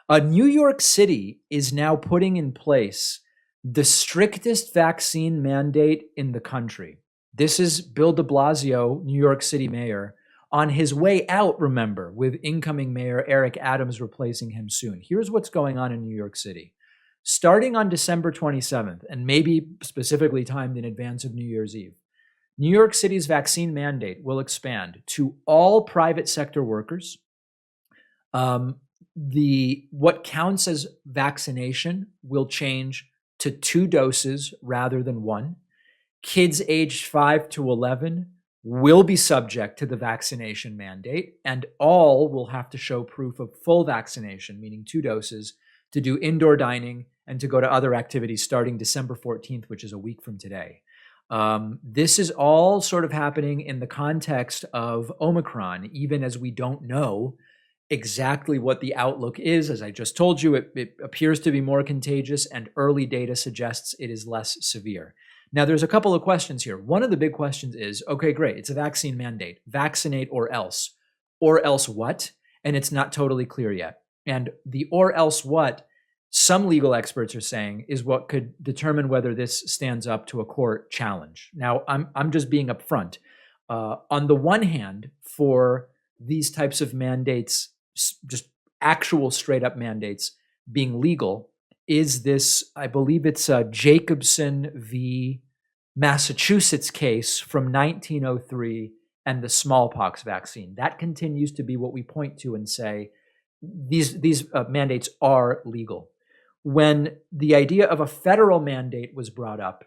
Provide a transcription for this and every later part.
New York City is now putting in place the strictest vaccine mandate in the country. This is Bill de Blasio, New York City mayor, on his way out, remember, with incoming mayor Eric Adams replacing him soon. Here's what's going on in New York City. Starting on December 27th, and maybe specifically timed in advance of New Year's Eve, New York City's vaccine mandate will expand to all private sector workers. What counts as vaccination will change to 2 doses rather than 1. Kids aged 5 to 11 will be subject to the vaccination mandate, and all will have to show proof of full vaccination, meaning 2 doses, to do indoor dining and to go to other activities starting December 14th, which is a week from today. This is all sort of happening in the context of Omicron, even as we don't know exactly what the outlook is. As I just told you, it appears to be more contagious, and early data suggests it is less severe. Now, there's a couple of questions here. One of the big questions is, okay, great, it's a vaccine mandate. Vaccinate or else. Or else what? And it's not totally clear yet. And the or else what, some legal experts are saying, is what could determine whether this stands up to a court challenge. Now, I'm just being upfront. On the one hand, for these types of mandates, just actual straight up mandates being legal, is this, I believe it's a Jacobson v. Massachusetts case from 1903 and the smallpox vaccine. That continues to be what we point to and say these mandates are legal. When the idea of a federal mandate was brought up,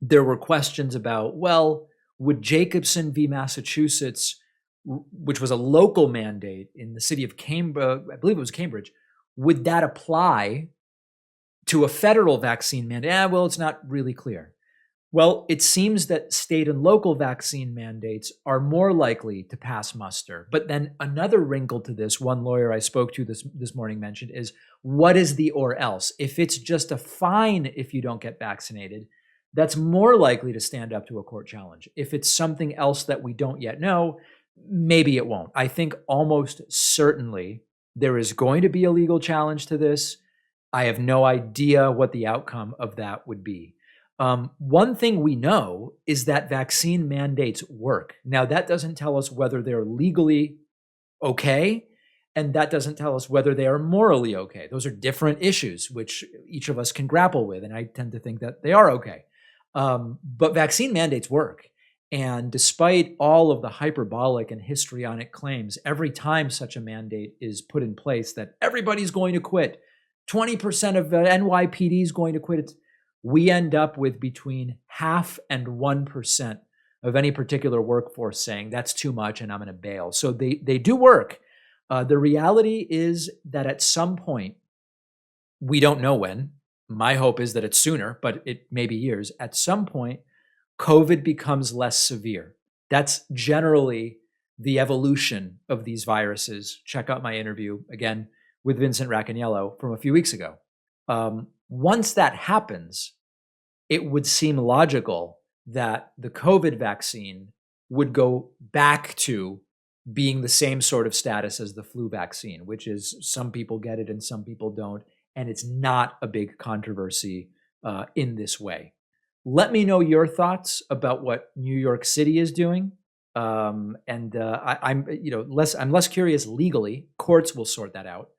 there were questions about, well, would Jacobson v. Massachusetts, which was a local mandate in the city of Cambridge, I believe it was Cambridge, would that apply to a federal vaccine mandate? Well, it's not really clear. Well, it seems that state and local vaccine mandates are more likely to pass muster. But then another wrinkle to this, one lawyer I spoke to this morning mentioned, is what is the or else? If it's just a fine if you don't get vaccinated, that's more likely to stand up to a court challenge. If it's something else that we don't yet know, maybe it won't. I think almost certainly there is going to be a legal challenge to this. I have no idea what the outcome of that would be. One thing we know is that vaccine mandates work. Now, that doesn't tell us whether they're legally okay, and that doesn't tell us whether they are morally okay. Those are different issues, which each of us can grapple with, and I tend to think that they are okay. But vaccine mandates work. And despite all of the hyperbolic and histrionic claims, every time such a mandate is put in place that everybody's going to quit, 20% of the NYPD is going to quit, we end up with between 0.5% and 1% of any particular workforce saying that's too much and I'm going to bail. So they do work. The reality is that at some point, we don't know when. My hope is that it's sooner, but it may be years. At some point, COVID becomes less severe. That's generally the evolution of these viruses. Check out my interview, again, with Vincent Racaniello from a few weeks ago. Once that happens, it would seem logical that the COVID vaccine would go back to being the same sort of status as the flu vaccine, which is some people get it and some people don't. And it's not a big controversy in this way. Let me know your thoughts about what New York City is doing. I'm less curious legally. Courts will sort that out.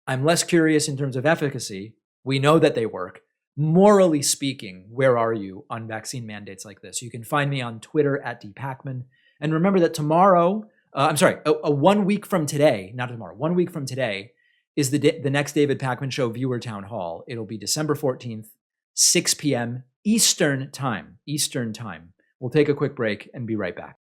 I'm less curious in terms of efficacy. We know that they work. Morally speaking, where are you on vaccine mandates like this? You can find me on Twitter at @dpacman. And remember that tomorrow, 1 week from today, not tomorrow, 1 week from today is the next David Pakman Show viewer town hall. It'll be December 14th, 6 p.m. Eastern time. We'll take a quick break and be right back.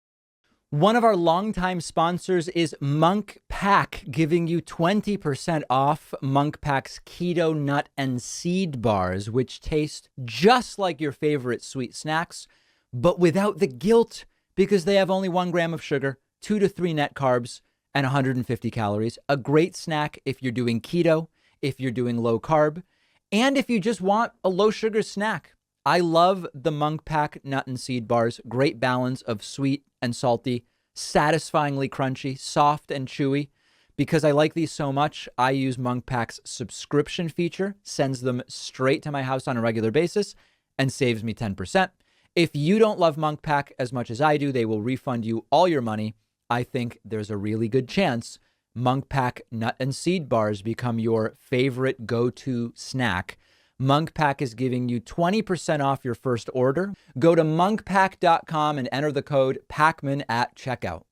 One of our longtime sponsors is Monk Pack, giving you 20% off Monk Pack's keto nut and seed bars, which taste just like your favorite sweet snacks, but without the guilt, because they have only 1 gram of sugar, 2 to 3 net carbs, and 150 calories. A great snack if you're doing keto, if you're doing low carb, and if you just want a low sugar snack. I love the Monk Pack nut and seed bars. Great balance of sweet and salty, satisfyingly crunchy, soft and chewy. Because I like these so much, I use Monk Pack's subscription feature, sends them straight to my house on a regular basis, and saves me 10%. If you don't love Monk Pack as much as I do, they will refund you all your money. I think there's a really good chance Monk Pack nut and seed bars become your favorite go-to snack. Monk Pack is giving you 20% off your first order. Go to monkpack.com and enter the code PACMAN at checkout.